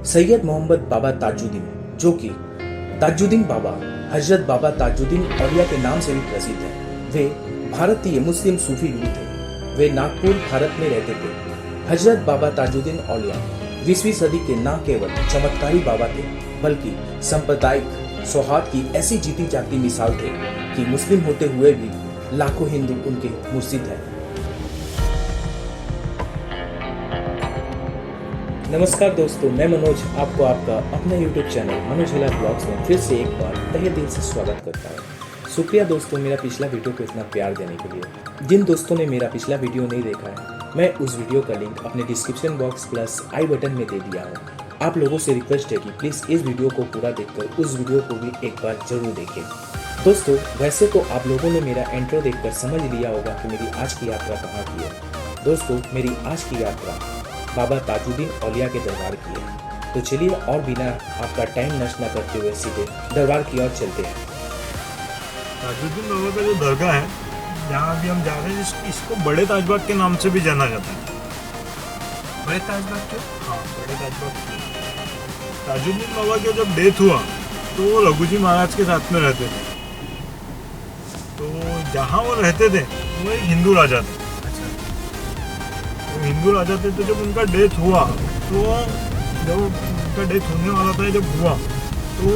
सैयद मोहम्मद बाबा ताजुद्दीन, जो कि ताजुद्दीन बाबा हजरत बाबा ताजुद्दीन औलिया के नाम से भी प्रसिद्ध है। वे भारतीय मुस्लिम सूफी गुरु थे। वे नागपुर भारत में रहते थे। हजरत बाबा ताजुद्दीन औलिया 20वीं सदी के न केवल चमत्कारी बाबा थे, बल्कि सांप्रदायिक सौहार्द की ऐसी जीती जागती मिसाल थे कि मुस्लिम होते हुए भी लाखों हिंदू उनके मुर्शिद हैं। नमस्कार दोस्तों, मैं मनोज आपको आपका अपने YouTube चैनल मनोज हिला ब्लॉग्स में फिर से एक बार तहे दिल से स्वागत करता हूँ। शुक्रिया दोस्तों मेरा पिछला वीडियो को इतना प्यार देने के लिए। जिन दोस्तों ने मेरा पिछला वीडियो नहीं देखा है, मैं उस वीडियो का लिंक अपने डिस्क्रिप्शन बॉक्स प्लस आई बटन में दे दिया हूँ। आप लोगों से रिक्वेस्ट है कि प्लीज़ इस वीडियो को पूरा देखकर उस वीडियो को भी एक बार जरूर देखें। दोस्तों वैसे तो आप लोगों ने मेरा इंट्रो देखकर समझ लिया होगा कि मेरी आज की यात्रा कहाँ की है। दोस्तों मेरी आज की यात्रा बाबा ताजुद्दीन औलिया के दरबार की है। तो चलिए और बिना आपका टाइम नष्ट न करते हुए सीधे दरबार की ओर चलते हैं। ताजुद्दीन बाबा का जो दरगाह है, जहाँ अभी हम जा रहे हैं, इसको बड़े ताजबाग के नाम से भी जाना जाता है। बड़े ताजबाग क्यों? हाँ, बड़े ताजबाग। ताजुद्दीन बाबा का जब डेथ हुआ तो वो लघुजी महाराज के साथ में रहते थे। तो जहाँ वो रहते थे वो एक हिंदू राजा थे। हिंदू राजा थे। तो जब उनका डेथ हुआ, तो जब उनका डेथ होने वाला था, जब हुआ तो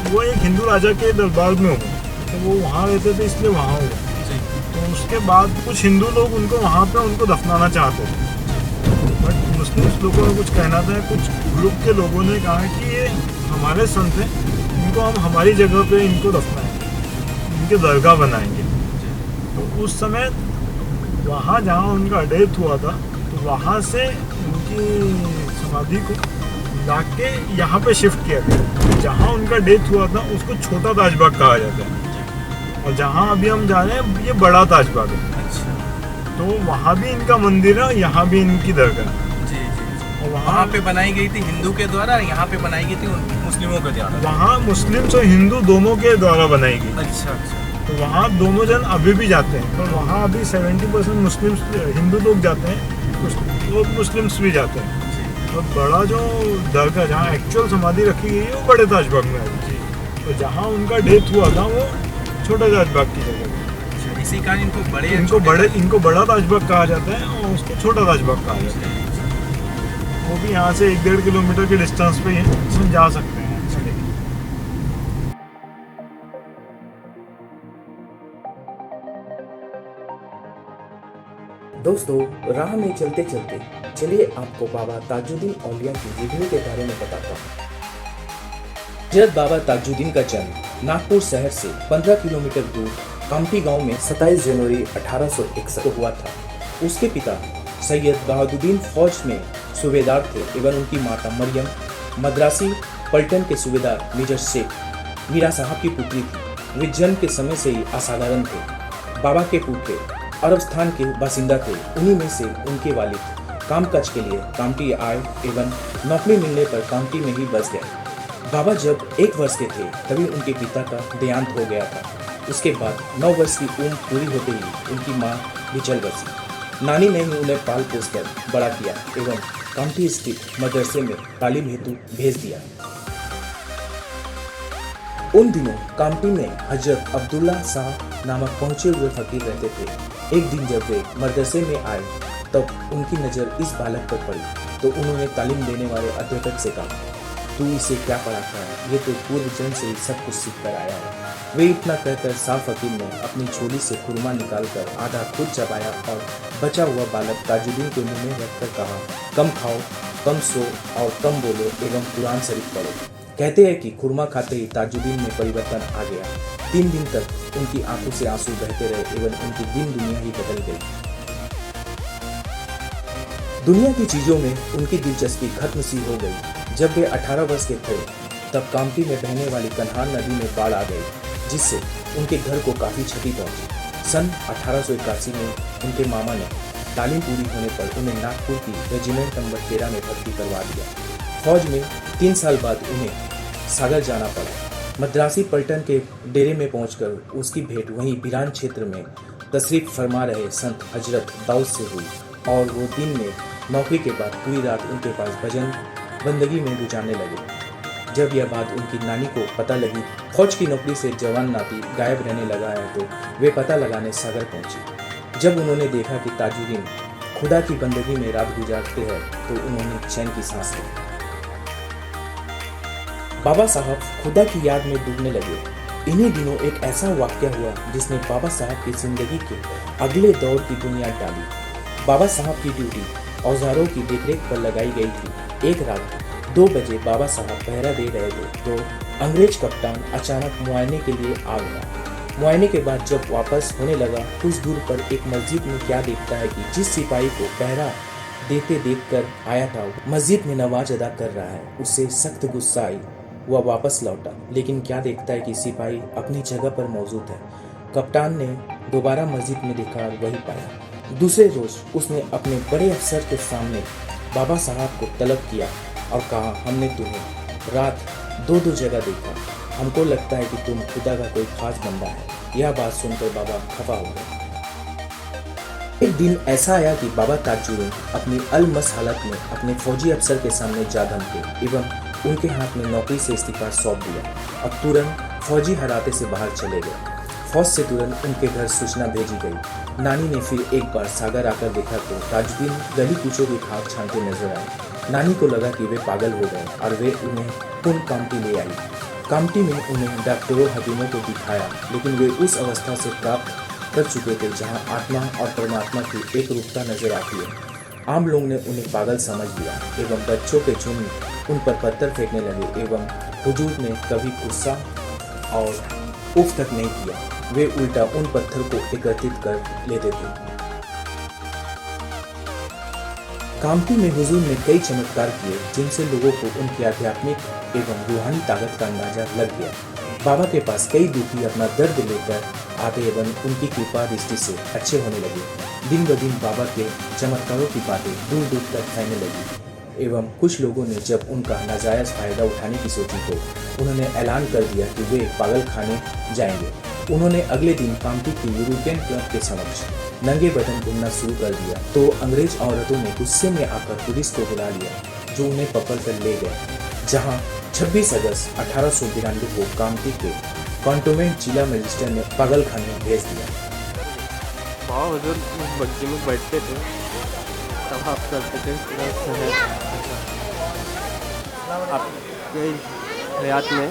वो एक हिंदू राजा के दरबार में हुआ। तो वो वहाँ रहते थे इसलिए वहाँ हुआ। तो उसके बाद कुछ हिंदू लोग उनको वहाँ पे उनको दफनाना चाहते थे, बट मुस्लिम लोगों ने कुछ कहना था। कुछ ग्रुप के लोगों ने कहा कि ये हमारे संत हैं, इनको हम हमारी जगह पे इनको दफनाएंगे, इनके दरगाह बनाएंगे। तो उस समय वहाँ जहाँ उनका डेथ हुआ था, तो वहाँ से उनकी समाधि को लाके यहाँ पे शिफ्ट किया गया। जहाँ उनका डेथ हुआ था उसको छोटा ताजबाग कहा जाता है, और जहाँ अभी हम जा रहे हैं ये बड़ा ताजबाग है। अच्छा। तो वहाँ भी इनका मंदिर है, यहाँ भी इनकी दरगाह है। जी जी। और वहाँ पे बनाई गई थी हिंदू के द्वारा, यहाँ पे बनाई गई थी मुस्लिमों के द्वारा। वहाँ मुस्लिम और हिंदू दोनों के द्वारा बनाई गई। अच्छा अच्छा। तो वहाँ दोनों जन अभी भी जाते हैं, पर वहाँ अभी 70% मुस्लिम हिंदू लोग जाते हैं, कुछ लोग मुस्लिम्स भी जाते हैं। और बड़ा जो दरगाह जहाँ एक्चुअल समाधि रखी गई है वो बड़े ताजबाग में है। तो जहाँ उनका डेथ हुआ था वो छोटे ताजबाग की जगह है। इसी कारण इनको बड़ा ताजबाग कहा जाता है और उसको छोटा ताजबाग कहा जाता है। वो भी यहाँ से 1-1.5 किलोमीटर के डिस्टेंस पे ही है, इसमें जा सकते हैं। दोस्तों राह में चलते चलते चलिए आपको बाबा ताजुद्दीन औलिया की जीवनी के बारे में बताता हूँ। हजरत बाबा ताजुद्दीन का जन्म नागपुर शहर से 15 किलोमीटर दूर कामठी गांव में 27 जनवरी 1861 को हुआ था। उसके पिता सैयद बहादुद्दीन फौज में सूबेदार थे एवं उनकी माता मरियम मद्रासी पलटन के सूबेदार मेजर शेख मीरा साहब की पुत्री थी। वे जन्म के समय से ही असाधारण थे। बाबा के पुत्र अरब स्थान के बासिंदा थे। उन्हीं में से उनके वालिद कामकाज के लिए कामठी आए एवं नौकरी मिलने पर कामठी में ही बस गए। बाबा जब 1 वर्ष के थे तभी उनके पिता का देहांत हो गया था। उसके बाद 9 वर्ष की उम्र पूरी होते ही उनकी मां भी चल बसी। नानी ने ही उन्हें पाल पोस कर बड़ा किया एवं कामठी स्थित मदरसे में तालीम हेतु भेज दिया। उन दिनों कामठी में हजरत अब्दुल्ला शाह नामक पहुंचे हुए फकीर रहते थे। एक दिन जब वे मदरसे में आए तब उनकी नज़र इस बालक पर पड़ी, तो उन्होंने तालीम देने वाले अध्यापक से कहा, तू इसे क्या पढ़ाता है? ये तो पूर्व जन्म से ही सब कुछ सीख कर आया है। वे इतना कहकर शाह फकीर ने अपनी झोली से खुरमा निकालकर आधा खुद चबाया और बचा हुआ बालक ताजुद्दीन के मुंह में रखकर कहा, कम खाओ, कम सो और कम बोलो एवं कुरान शरीफ पढ़ो। कहते हैं कि खुरमा खाते ही ताजुद्दीन में परिवर्तन आ गया। 3 दिन तक उनकी आंखों से आंसू बहते रहे एवं उनकी दिन दुनिया ही बदल गई। दुनिया की चीजों में उनकी दिलचस्पी खत्म सी हो गई। जब वे 18 वर्ष के थे तब कामठी में बहने वाली कन्हार नदी में बाढ़ आ गई, जिससे उनके घर को काफी क्षति पहुंची। सन 1881 में उनके मामा ने तालीम पूरी होने पर उन्हें नागपुर की रेजिमेंट नंबर 13 में भर्ती करवा दिया। फौज में 3 साल बाद उन्हें सागर जाना पड़ा। मद्रासी पलटन के डेरे में पहुंचकर उसकी भेंट वहीं बिरान क्षेत्र में तशरीफ फरमा रहे संत हजरत दाऊद से हुई और वो दिन में नौकरी के बाद पूरी रात उनके पास भजन बंदगी में गुजारने लगे। जब यह बात उनकी नानी को पता लगी, फौज की नौकरी से जवान नाती गायब रहने लगा है, तो वे पता लगाने सागर पहुंची। जब उन्होंने देखा कि ताजुद्दीन खुदा की बंदगी में रात गुजारते हैं, तो उन्होंने चैन की सांस ली। बाबा साहब खुदा की याद में डूबने लगे। इन्हीं दिनों एक ऐसा वाकया हुआ जिसने बाबा साहब की जिंदगी के अगले दौर की बुनियाद डाली। बाबा साहब की ड्यूटी औजारों की देखरेख पर लगाई गई थी। एक रात 2 बजे बाबा साहब पहरा दे रहे थे, तो अंग्रेज कप्तान अचानक मुआयने के लिए आ गया। मुआयने के बाद जब वापस होने लगा, कुछ दूर पर एक मस्जिद में क्या देखता है कि जिस सिपाही को पहरा देते देखकर आया था, मस्जिद में नमाज अदा कर रहा है। उससे सख्त गुस्सा आई। वह वापस लौटा, लेकिन क्या देखता है कि सिपाही अपनी जगह पर मौजूद है। कप्तान ने दोबारा मस्जिद में देखा और वही पाया। दूसरे रोज उसने अपने बड़े अफसर के सामने बाबा साहब को तलब किया और कहा, हमने तुम्हें रात 2 जगह देखा। हमको लगता है कि तुम खुदा का कोई खास बंदा है। यह बात सुनकर बाबा खफा हो गए। एक दिन ऐसा आया कि बाबा ताजुद्दीन अपनी अलमस हालत में अपने फौजी अफसर के सामने जा धमके एवं उनके हाथ में नौकरी से इस्तीफा सौंप दिया और तुरंत फौजी हराते से बाहर चले गए। फौज से तुरंत उनके घर सूचना भेजी गई। नानी ने फिर एक बार सागर आकर देखा तो ताजुद्दीन गली कूचों की खाक छानते नजर आए। नानी को लगा कि वे पागल हो गए और वे उन्हें पुनः कामटी ले आई। कामटी में उन्हें डॉक्टरों हकीमों को दिखाया, लेकिन वे उस अवस्था से प्राप्त कर चुके थे जहां आत्मा और परमात्मा की एक रूपता नजर आती है। आम लोग ने उन्हें पागल समझ लिया एवं बच्चों के झुंड उन पर पत्थर फेंकने लगे एवं हुजूर ने कभी गुस्सा और उफ तक नहीं किया। वे उल्टा उन पत्थर को एकत्रित कर लेते थे। कामटी में हुजूर ने कई चमत्कार किए, जिनसे लोगों को उनकी आध्यात्मिक एवं रूहानी ताकत का अंदाजा लग गया। बाबा के पास कई दुखी अपना दर्द लेकर आते एवं उनकी कृपा दृष्टि से अच्छे होने लगे। दिन ब दिन बाबा के चमत्कारों की बातें दूर दूर तक फैलने लगी एवं कुछ लोगों ने जब उनका नाजायज फायदा उठाने की सोची तो उन्होंने ऐलान कर दिया कि वे पागल खाने जाएंगे। उन्होंने अगले दिन कामटी की यूरोपियन क्लब के समक्ष नंगे बदन घूमना शुरू कर दिया, तो अंग्रेज औरतों ने गुस्से में आकर पुलिस को बुला लिया, जो उन्हें पकड़ कर ले गए, जहां 26 अगस्त 1892 को कामटी के कंटोनमेंट जिला मजिस्ट्रेट ने पागल खाने भेज दिया। बाबा हुजूर बग्गी में बैठते थे, तब आप करते थे पूरा शहर। आपके हयात में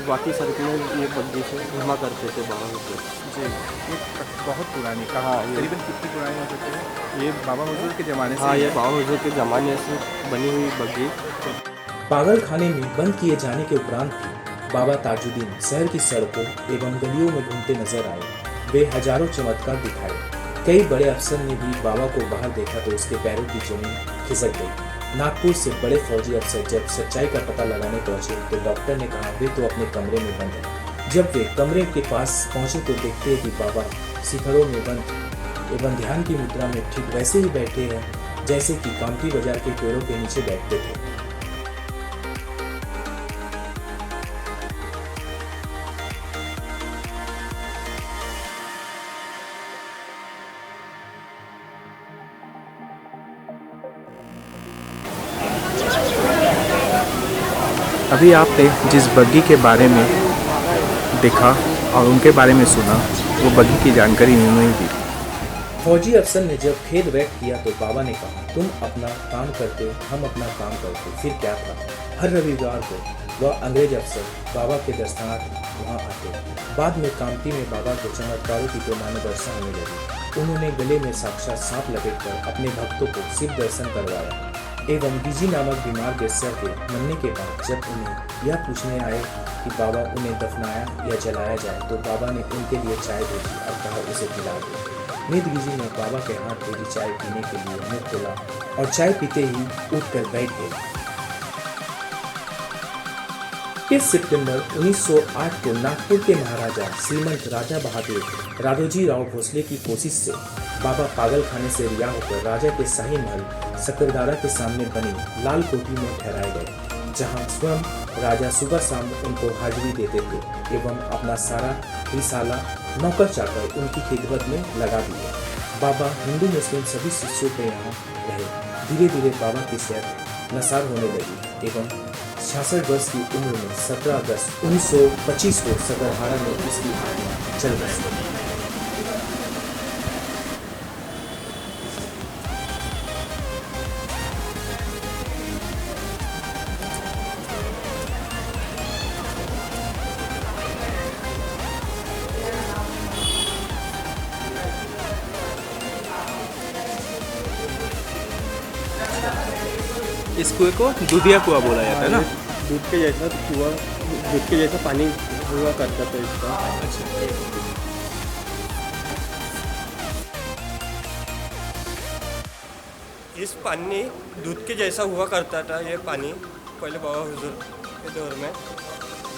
बाकी सड़क में ये बग्गी से घुमा करते थे बाबा हुजूर। जी, ये बहुत पुरानी कहा, करीबन कितनी पुरानी हो सकती है? ये बाबा हुजूर के ज़माने से? हाँ, ये बाबा हुजूर के ज़माने से बनी हुई बग्गी। पागल खाने में बंद किए जाने के उपरांत भी बाबा ताजुद्दीन शहर की सड़कों एवं गलियों में घूमते नजर आए। वे हजारों चमत्कार दिखाए। कई बड़े अफसर ने भी बाबा को बाहर देखा तो उसके पैरों की जमीन खिसक गई। नागपुर से बड़े फौजी अफसर जब सच्चाई का पता लगाने पहुंचे तो डॉक्टर ने कहा वे तो अपने कमरे में बंद हैं। जब वे कमरे के पास पहुंचे तो देखते हैं कि बाबा शिखरों में बंद एवं ध्यान की मुद्रा में ठीक वैसे ही बैठे हैं जैसे कि कामटी बाजार के पेड़ों के नीचे बैठते थे। अभी आपने जिस बग्गी के बारे में देखा और उनके बारे में सुना, वो बग्गी की जानकारी इन्होंने दी। फौजी अफसर ने जब खेद व्यक्त किया तो बाबा ने कहा, तुम अपना काम करते, हम अपना काम करते, फिर क्या था। हर रविवार को वह अंग्रेज अफसर बाबा के दर्शनार्थ वहाँ आते। बाद में कामटी में बाबा के चमत्कारों की पैमाने दर्शन होने लगी। उन्होंने गले में साक्षात सांप लपेटकर अपने भक्तों को शिव दर्शन करवाया एवं डीजी नामक बीमार बेस्या के मरने के बाद जब उन्हें यह पूछने आए कि बाबा उन्हें दफनाया या जलाया जाए तो बाबा ने उनके लिए चाय भेजी और कहा उसे पिला दो। निधगिजी ने बाबा के हाथ भेजी चाय पीने के लिए मुंह खोला और चाय पीते ही उठकर बैठ गए। 21 सितंबर 1908 को नागपुर के महाराजा श्रीमंत राजा बहादुर राघोजी राव भोसले की कोशिश से बाबा पागल खाने से रिहा होकर राजा के शाही महल सकरदारा के सामने बनी लाल कोठी में ठहराए गए, जहां स्वयं राजा सुबह शाम उनको हाजिरी देते थे एवं अपना सारा रिसाला नौकर चाकर उनकी खिदमत में लगा दिए। बाबा हिंदू मुस्लिम सभी शिष्यों के यहाँ रहे। धीरे धीरे बाबा की सेहत नसार होने लगी एवं 66 वर्ष की उम्र में 17 अगस्त 1925 को सकरहारा में उसकी आत्मा चल बसी। इस कुएं को दूधिया कुआं बोला जाता है ना। दूध के जैसा कुआं, दूध के जैसा पानी हुआ करता था इसका। इस पानी दूध के जैसा हुआ करता था ये पानी पहले बाबा हुजूर के दौर में,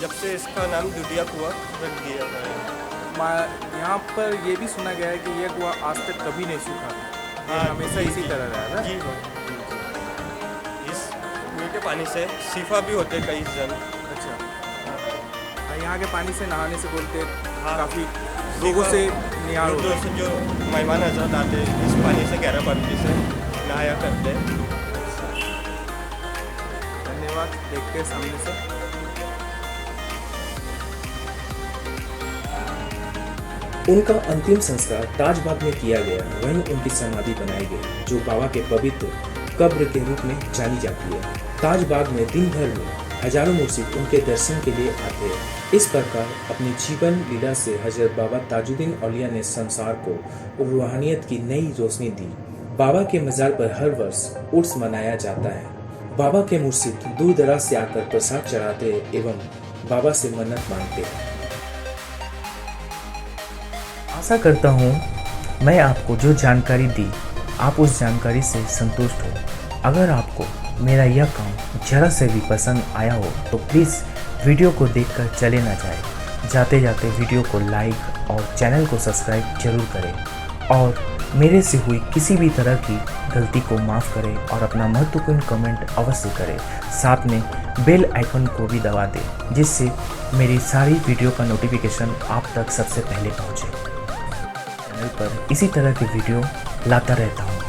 जब से इसका नाम दूधिया कुआं रख दिया गया है। यहाँ पर ये भी सुना गया है कि ये कुआं आज तक कभी नहीं सूखा, ये हमेशा इसी तरह रहा है ना। जी हाँ। इस कुएं के पानी से शिफा भी होते कई जन। अच्छा, और यहाँ के पानी से नहाने से बोलते हाँ। काफ़ी लोगों से निहार दूर होता दूर से जो मेहमान हजरत आते इस पानी से गहरा पानी से नहाया करते। धन्यवाद। देखते हैं सामने से। उनका अंतिम संस्कार ताजबाग में किया गया, वहीं उनकी समाधि बनाई गई जो बाबा के पवित्र कब्र के रूप में जानी जाती है। ताजबाग में दिन भर में हजारों मुर्शिद उनके दर्शन के लिए आते हैं। इस प्रकार अपनी जीवन लीला से हजरत बाबा ताजुद्दीन औलिया ने संसार को रूहानियत की नई रोशनी दी। बाबा के मजार पर हर वर्ष उर्स मनाया जाता है। बाबा के मुर्शिद दूर दराज से आकर प्रसाद चढ़ाते एवं बाबा से मन्नत मांगते हैं। आशा करता हूँ मैं आपको जो जानकारी दी आप उस जानकारी से संतुष्ट हो। अगर आपको मेरा यह काम जरा से भी पसंद आया हो तो प्लीज़ वीडियो को देखकर चले ना जाए। जाते जाते वीडियो को लाइक और चैनल को सब्सक्राइब जरूर करें और मेरे से हुई किसी भी तरह की गलती को माफ़ करें और अपना महत्वपूर्ण कमेंट अवश्य करें। साथ में बेल आइकन को भी दबा दें जिससे मेरी सारी वीडियो का नोटिफिकेशन आप तक सबसे पहले पहुंचे। चैनल पर इसी तरह के वीडियो लाता रहता हूं।